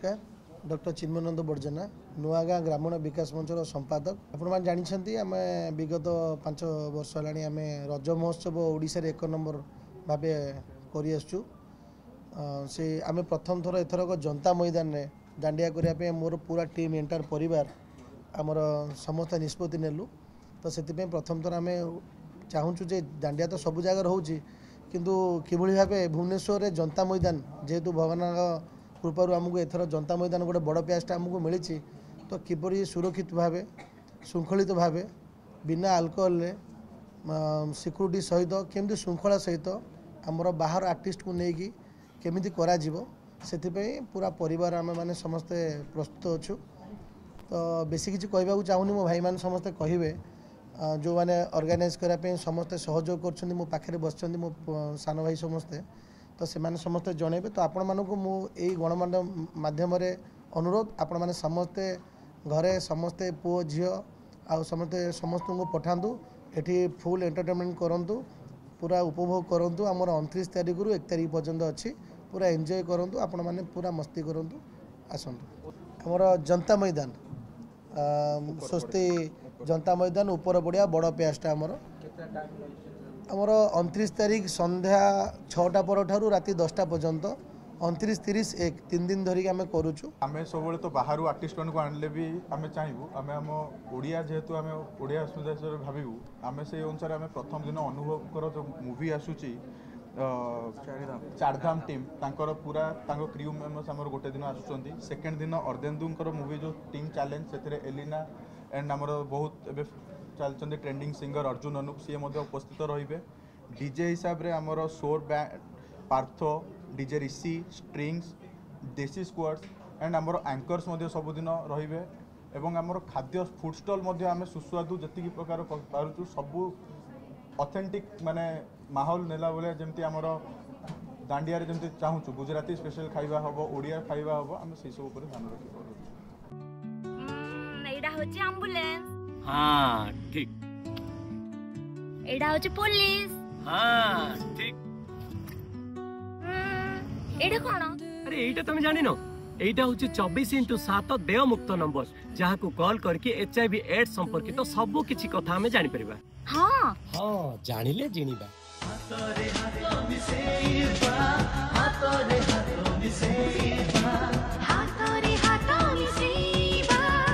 नमस्कार डॉक्टर चिन्मयानंद बड़जेना नुआगाँ ग्रामीण विकास मंचर संपादक आपण जानते आम विगत 5 वर्ष है आम रज महोत्सव ओडिशा रे 1 नंबर भाव से आम प्रथम थर एथरक जनता मैदान में दांडिया करने मोर पूरा टीम एंटायर परिवार आमर समस्त निष्पत्ति नेलु तो से प्रथम थर आम चाहूँ जे दांडिया तो सब जगह रोचे किंतु किभली भाव भुवनेश्वर जनता मैदान जेहेतु भगवान कृपार आमको एथर जनता मैदान गोटे बड़ प्यासटा आमको मिली तो किपरि सुरक्षित भाव श्रृंखलित भाव बिना अल्कोहल सिक्यूरीटी सहित केमती श्रृंखला सहित आमर बाहर आर्टिस्ट को लेकिन केमिति करा जीवो से पूरा परिवार आम मैंने समस्ते प्रस्तुत अच्छु तो बेसी किसी कहवाक चाहूनी मो भाई मैंने समस्ते कहे जो मैंने ऑर्गेनाइज करने समस्ते सहयोग कर मो पाखे बस मो सान भाई समस्ते तो से माने समस्ते जनइबे तो आपण मानक मु एई गणमाध्यम अनुरोध आपण माने समस्ते घरे समस्ते पुओ झील आ समस्ते समस्त को पठातु एठी फुल एंटरटेनमेंट करंतु पूरा उपभोग करंतु आमर 29 तारीख रु 1 तारीख पर्यंत अच्छी पूरा एंजॉय करंतु आपण माने पूरा मस्ती करंतु आसंतु आमर जनता मैदान स्वस्ति जनता मैदान ऊपर बढ़िया बड़ प्यासटा आमर 29 तारीख संध्या 6टा पर ठारू राति 10टा पर्यंत 29, 30, 1 3 दिन धरिक आम करूँ आम सब तो बाहर आर्टिस्ट को आणले भी आम चाहबू आम आम ओडिया जेहेतु आम ओडिया समुदाय भावू आम से अनुसार आम प्रथम दिन अनुभव कर जो मूवी आसूची चारधाम टीम तांकर पूरा क्रू मेम्बर्स आमर गोटे दिन आसुच्चंती सेकेंड दिन अर्धेन्दुंकर मूवी जो टीम चैलेंज से एलिना एंड आमर बहुत एबे चलते ट्रेंडिंग सिंगर अर्जुन अनुप सी उपस्थित रे डीजे हिसाब से आमर सोर बैंड पार्थो डीजे ऋषि स्ट्रिंग्स देसी स्क्वाड्स एंड आमर एंकर्स सबुदिन रे एवं आमर खाद्य फूड स्टॉल आम सुस्वादु जी प्रकार पार्चु सबू ऑथेंटिक माने माहौल नेला भाया जमी आमर दांडिया जमी चाहूँ गुजराती स्पेशल खाइबा हम ओडिया खाइबा हम आम से सब ध्यान रखी एम्बुलेंस हाँ ठीक एडा होचे पुलिस हाँ ठीक एडा कोन अरे एटा तुम जानि न एटा होचे 24x7 देय मुक्त नंबर जहा को कॉल करके एचआईवी एड्स संपर्कित तो सब किछि कथा हमें जानि परिबा हां हां जानिले जिनिबा हातरे हाथ मिसेइबा